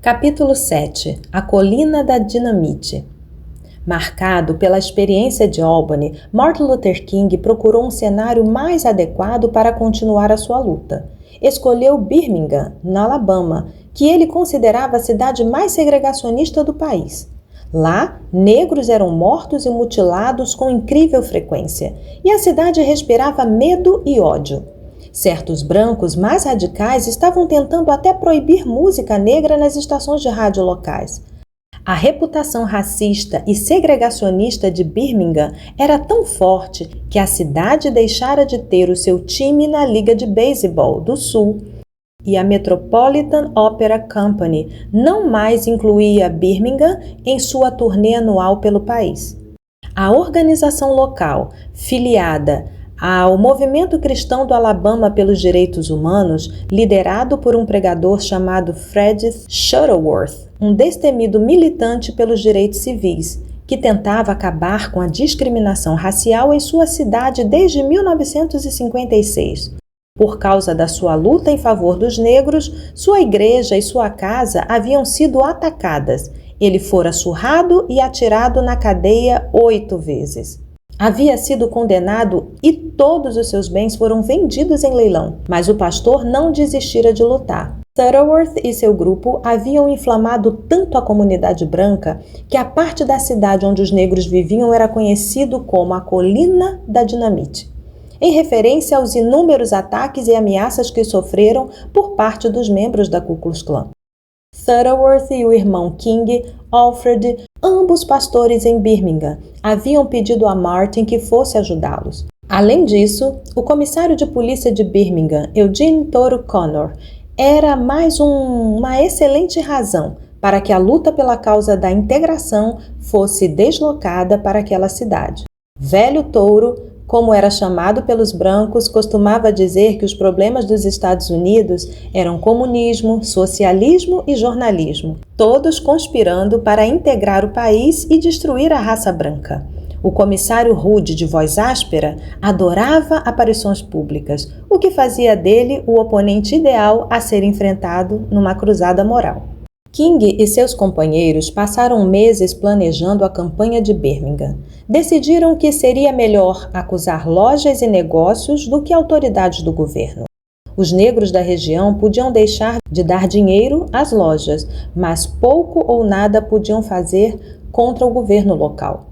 Capítulo 7. A Colina da Dinamite. Marcado pela experiência de Albany, Martin Luther King procurou um cenário mais adequado para continuar a sua luta. Escolheu Birmingham, na Alabama, que ele considerava a cidade mais segregacionista do país. Lá, negros eram mortos e mutilados com incrível frequência, e a cidade respirava medo e ódio. Certos brancos mais radicais estavam tentando até proibir música negra nas estações de rádio locais. A reputação racista e segregacionista de Birmingham era tão forte que a cidade deixara de ter o seu time na Liga de Beisebol do Sul e a Metropolitan Opera Company não mais incluía Birmingham em sua turnê anual pelo país. A organização local, filiada ao Movimento Cristão do Alabama pelos Direitos Humanos, liderado por um pregador chamado Fred Shuttleworth, um destemido militante pelos direitos civis, que tentava acabar com a discriminação racial em sua cidade desde 1956. Por causa da sua luta em favor dos negros, sua igreja e sua casa haviam sido atacadas. Ele fora surrado e atirado na cadeia 8 vezes. Havia sido condenado e todos os seus bens foram vendidos em leilão, mas o pastor não desistira de lutar. Shuttleworth e seu grupo haviam inflamado tanto a comunidade branca que a parte da cidade onde os negros viviam era conhecido como a Colina da Dinamite, em referência aos inúmeros ataques e ameaças que sofreram por parte dos membros da Ku Klux Klan. Shuttleworth e o irmão King, Alfred, ambos pastores em Birmingham, haviam pedido a Martin que fosse ajudá-los. Além disso, o comissário de polícia de Birmingham, Eugene Toro Connor, era mais uma excelente razão para que a luta pela causa da integração fosse deslocada para aquela cidade. Velho Touro, como era chamado pelos brancos, costumava dizer que os problemas dos Estados Unidos eram comunismo, socialismo e jornalismo, todos conspirando para integrar o país e destruir a raça branca. O comissário rude de voz áspera adorava aparições públicas, o que fazia dele o oponente ideal a ser enfrentado numa cruzada moral. King e seus companheiros passaram meses planejando a campanha de Birmingham. Decidiram que seria melhor acusar lojas e negócios do que autoridades do governo. Os negros da região podiam deixar de dar dinheiro às lojas, mas pouco ou nada podiam fazer contra o governo local.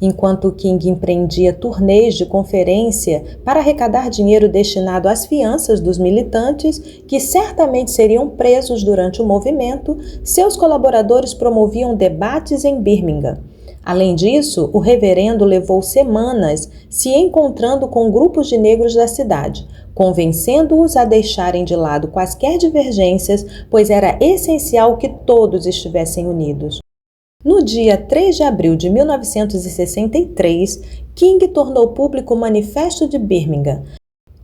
Enquanto King empreendia turnês de conferência para arrecadar dinheiro destinado às fianças dos militantes, que certamente seriam presos durante o movimento, seus colaboradores promoviam debates em Birmingham. Além disso, o reverendo levou semanas se encontrando com grupos de negros da cidade, convencendo-os a deixarem de lado quaisquer divergências, pois era essencial que todos estivessem unidos. No dia 3 de abril de 1963, King tornou público o Manifesto de Birmingham,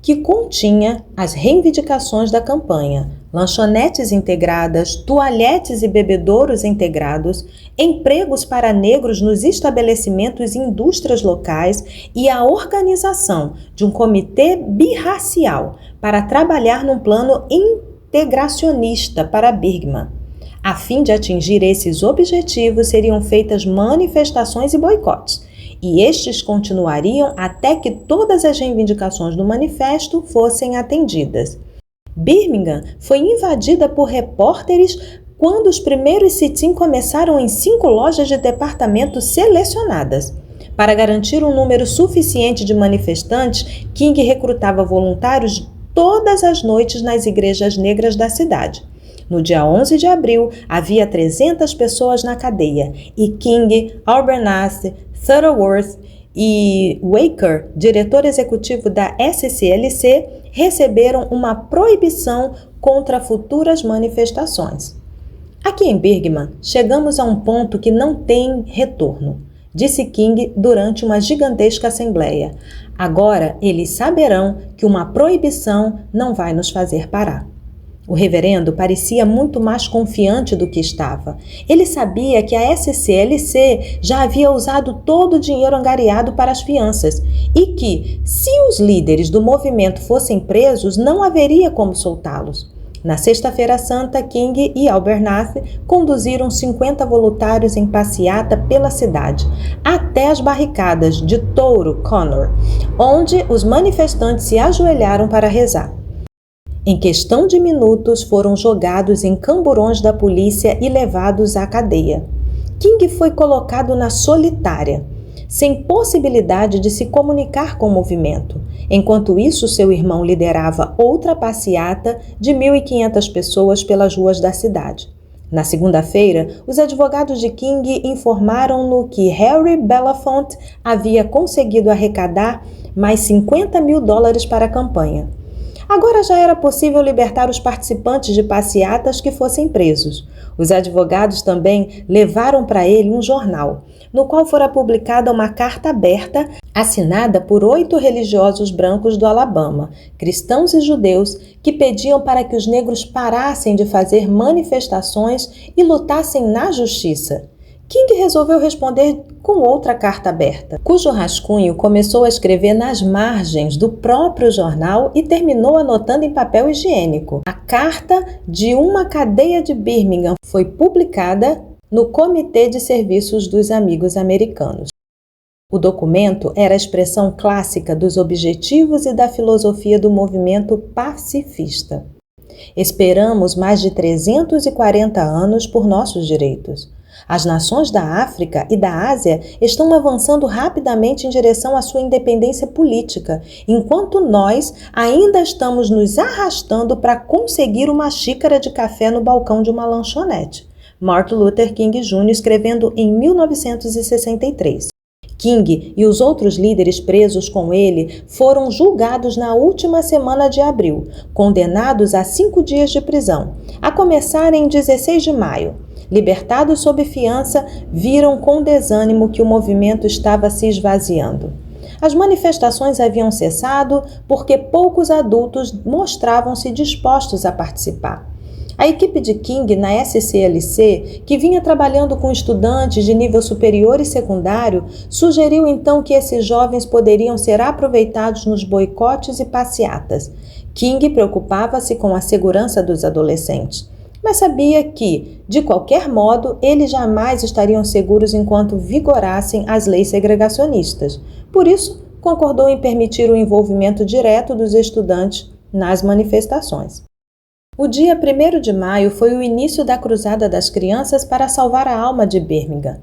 que continha as reivindicações da campanha: lanchonetes integradas, toalhetes e bebedouros integrados, empregos para negros nos estabelecimentos e indústrias locais e a organização de um comitê birracial para trabalhar num plano integracionista para Birmingham. A fim de atingir esses objetivos, seriam feitas manifestações e boicotes, e estes continuariam até que todas as reivindicações do manifesto fossem atendidas. Birmingham foi invadida por repórteres quando os primeiros sit-in começaram em 5 lojas de departamento selecionadas. Para garantir um número suficiente de manifestantes, King recrutava voluntários todas as noites nas igrejas negras da cidade. No dia 11 de abril, havia 300 pessoas na cadeia e King, Albernath, Shuttleworth e Waker, diretor executivo da SCLC, receberam uma proibição contra futuras manifestações. Aqui em Birmingham, chegamos a um ponto que não tem retorno, disse King durante uma gigantesca assembleia. Agora eles saberão que uma proibição não vai nos fazer parar. O reverendo parecia muito mais confiante do que estava. Ele sabia que a SCLC já havia usado todo o dinheiro angariado para as fianças e que, se os líderes do movimento fossem presos, não haveria como soltá-los. Na Sexta-feira Santa, King e Albernath conduziram 50 voluntários em passeata pela cidade, até as barricadas de Touro Connor, onde os manifestantes se ajoelharam para rezar. Em questão de minutos, foram jogados em camburões da polícia e levados à cadeia. King foi colocado na solitária, sem possibilidade de se comunicar com o movimento. Enquanto isso, seu irmão liderava outra passeata de 1.500 pessoas pelas ruas da cidade. Na segunda-feira, os advogados de King informaram-no que Harry Belafonte havia conseguido arrecadar mais $50 mil para a campanha. Agora já era possível libertar os participantes de passeatas que fossem presos. Os advogados também levaram para ele um jornal, no qual fora publicada uma carta aberta assinada por 8 religiosos brancos do Alabama, cristãos e judeus, que pediam para que os negros parassem de fazer manifestações e lutassem na justiça. King resolveu responder com outra carta aberta, cujo rascunho começou a escrever nas margens do próprio jornal e terminou anotando em papel higiênico. A carta de uma cadeia de Birmingham foi publicada no Comitê de Serviços dos Amigos Americanos. O documento era a expressão clássica dos objetivos e da filosofia do movimento pacifista. Esperamos mais de 340 anos por nossos direitos. As nações da África e da Ásia estão avançando rapidamente em direção à sua independência política, enquanto nós ainda estamos nos arrastando para conseguir uma xícara de café no balcão de uma lanchonete. Martin Luther King Jr. escrevendo em 1963. King e os outros líderes presos com ele foram julgados na última semana de abril, condenados a 5 dias de prisão, a começar em 16 de maio. Libertados sob fiança, viram com desânimo que o movimento estava se esvaziando. As manifestações haviam cessado porque poucos adultos mostravam-se dispostos a participar. A equipe de King na SCLC, que vinha trabalhando com estudantes de nível superior e secundário, sugeriu então que esses jovens poderiam ser aproveitados nos boicotes e passeatas. King preocupava-se com a segurança dos adolescentes, mas sabia que, de qualquer modo, eles jamais estariam seguros enquanto vigorassem as leis segregacionistas. Por isso, concordou em permitir o envolvimento direto dos estudantes nas manifestações. O dia 1º de maio foi o início da Cruzada das Crianças para salvar a alma de Birmingham.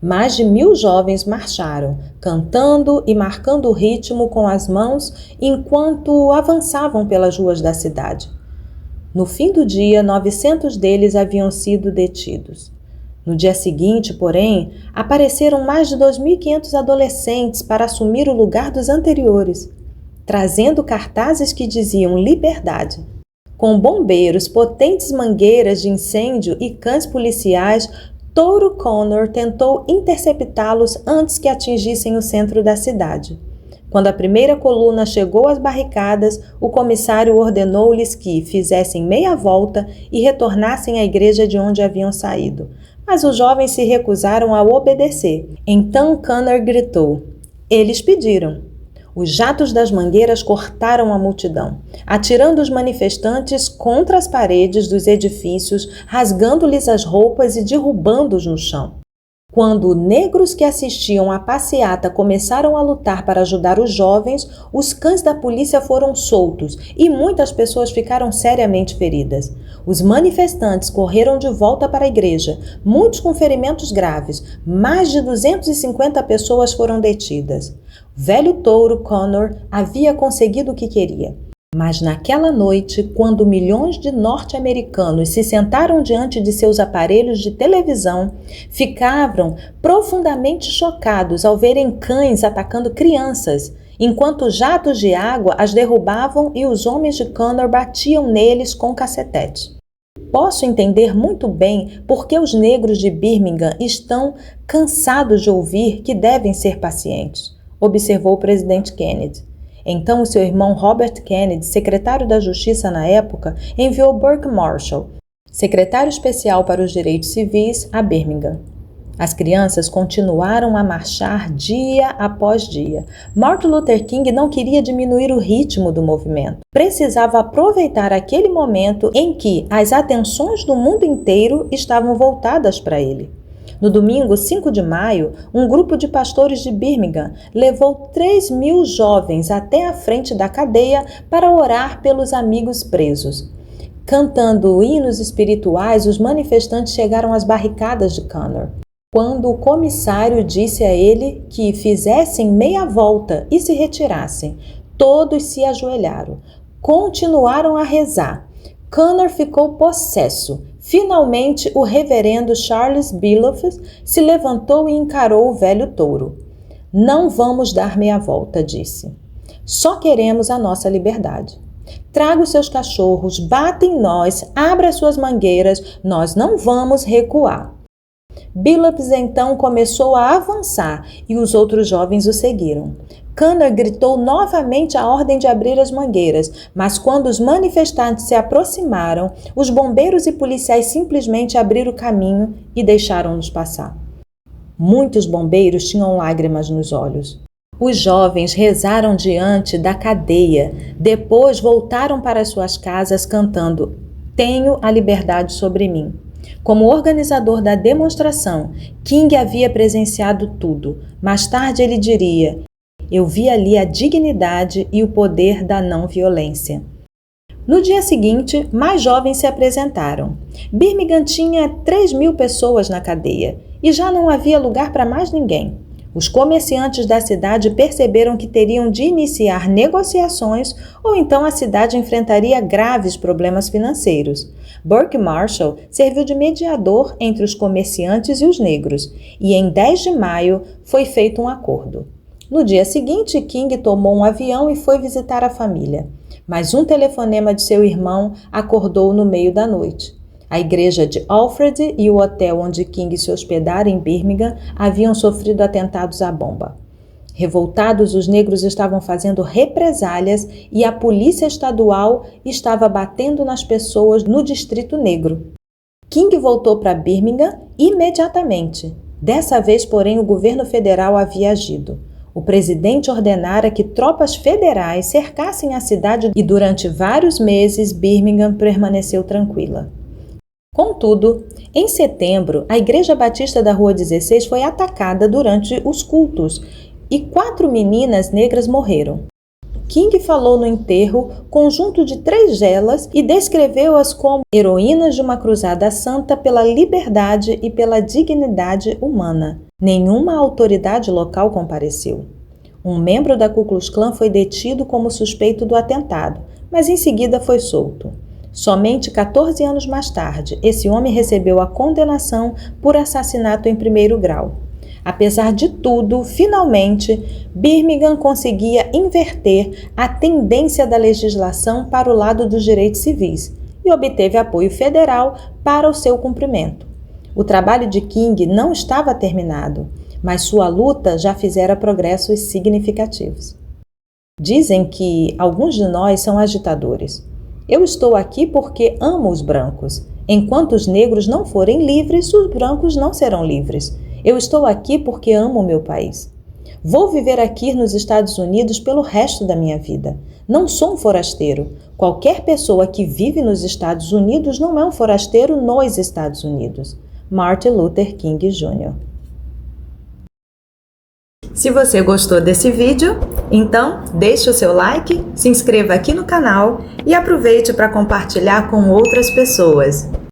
Mais de 1.000 jovens marcharam, cantando e marcando o ritmo com as mãos enquanto avançavam pelas ruas da cidade. No fim do dia, 900 deles haviam sido detidos. No dia seguinte, porém, apareceram mais de 2.500 adolescentes para assumir o lugar dos anteriores, trazendo cartazes que diziam liberdade. Com bombeiros, potentes mangueiras de incêndio e cães policiais, Touro Connor tentou interceptá-los antes que atingissem o centro da cidade. Quando a primeira coluna chegou às barricadas, o comissário ordenou-lhes que fizessem meia volta e retornassem à igreja de onde haviam saído. Mas os jovens se recusaram a obedecer. Então Connor gritou: "Eles pediram." Os jatos das mangueiras cortaram a multidão, atirando os manifestantes contra as paredes dos edifícios, rasgando-lhes as roupas e derrubando-os no chão. Quando negros que assistiam à passeata começaram a lutar para ajudar os jovens, os cães da polícia foram soltos e muitas pessoas ficaram seriamente feridas. Os manifestantes correram de volta para a igreja, muitos com ferimentos graves. Mais de 250 pessoas foram detidas. O velho Touro Connor havia conseguido o que queria. Mas naquela noite, quando milhões de norte-americanos se sentaram diante de seus aparelhos de televisão, ficaram profundamente chocados ao verem cães atacando crianças, enquanto jatos de água as derrubavam e os homens de Connor batiam neles com cacetetes. Posso entender muito bem por que os negros de Birmingham estão cansados de ouvir que devem ser pacientes, observou o presidente Kennedy. Então, o seu irmão Robert Kennedy, secretário da Justiça na época, enviou Burke Marshall, secretário especial para os direitos civis, a Birmingham. As crianças continuaram a marchar dia após dia. Martin Luther King não queria diminuir o ritmo do movimento. Precisava aproveitar aquele momento em que as atenções do mundo inteiro estavam voltadas para ele. No domingo 5 de maio, um grupo de pastores de Birmingham levou 3.000 jovens até a frente da cadeia para orar pelos amigos presos. Cantando hinos espirituais, os manifestantes chegaram às barricadas de Connor. Quando o comissário disse a ele que fizessem meia volta e se retirassem, todos se ajoelharam. Continuaram a rezar. Connor ficou possesso. Finalmente, o reverendo Charles Billofs se levantou e encarou o velho touro. Não vamos dar meia volta, disse. Só queremos a nossa liberdade. Traga os seus cachorros, bata em nós, abra suas mangueiras, nós não vamos recuar. Billups então começou a avançar e os outros jovens o seguiram. Connor gritou novamente a ordem de abrir as mangueiras, mas quando os manifestantes se aproximaram, os bombeiros e policiais simplesmente abriram o caminho e deixaram-nos passar. Muitos bombeiros tinham lágrimas nos olhos. Os jovens rezaram diante da cadeia, depois voltaram para suas casas cantando "Tenho a liberdade sobre mim". Como organizador da demonstração, King havia presenciado tudo. Mais tarde ele diria: "Eu vi ali a dignidade e o poder da não violência". No dia seguinte, mais jovens se apresentaram. Birmingham tinha 3.000 pessoas na cadeia e já não havia lugar para mais ninguém. Os comerciantes da cidade perceberam que teriam de iniciar negociações ou então a cidade enfrentaria graves problemas financeiros. Burke Marshall serviu de mediador entre os comerciantes e os negros, e em 10 de maio foi feito um acordo. No dia seguinte, King tomou um avião e foi visitar a família. Mas um telefonema de seu irmão acordou no meio da noite. A igreja de Alfred e o hotel onde King se hospedara em Birmingham haviam sofrido atentados à bomba. Revoltados, os negros estavam fazendo represálias e a polícia estadual estava batendo nas pessoas no Distrito Negro. King voltou para Birmingham imediatamente. Dessa vez, porém, o governo federal havia agido. O presidente ordenara que tropas federais cercassem a cidade e durante vários meses Birmingham permaneceu tranquila. Contudo, em setembro, a Igreja Batista da Rua 16 foi atacada durante os cultos e 4 meninas negras morreram. King falou no enterro conjunto de 3 delas e descreveu-as como heroínas de uma cruzada santa pela liberdade e pela dignidade humana. Nenhuma autoridade local compareceu. Um membro da Ku Klux Klan foi detido como suspeito do atentado, mas em seguida foi solto. Somente 14 anos mais tarde, esse homem recebeu a condenação por assassinato em 1º grau. Apesar de tudo, finalmente, Birmingham conseguia inverter a tendência da legislação para o lado dos direitos civis e obteve apoio federal para o seu cumprimento. O trabalho de King não estava terminado, mas sua luta já fizera progressos significativos. Dizem que alguns de nós são agitadores. Eu estou aqui porque amo os brancos. Enquanto os negros não forem livres, os brancos não serão livres. Eu estou aqui porque amo o meu país. Vou viver aqui nos Estados Unidos pelo resto da minha vida. Não sou um forasteiro. Qualquer pessoa que vive nos Estados Unidos não é um forasteiro nos Estados Unidos. Martin Luther King Jr. Se você gostou desse vídeo, então deixe o seu like, se inscreva aqui no canal e aproveite para compartilhar com outras pessoas.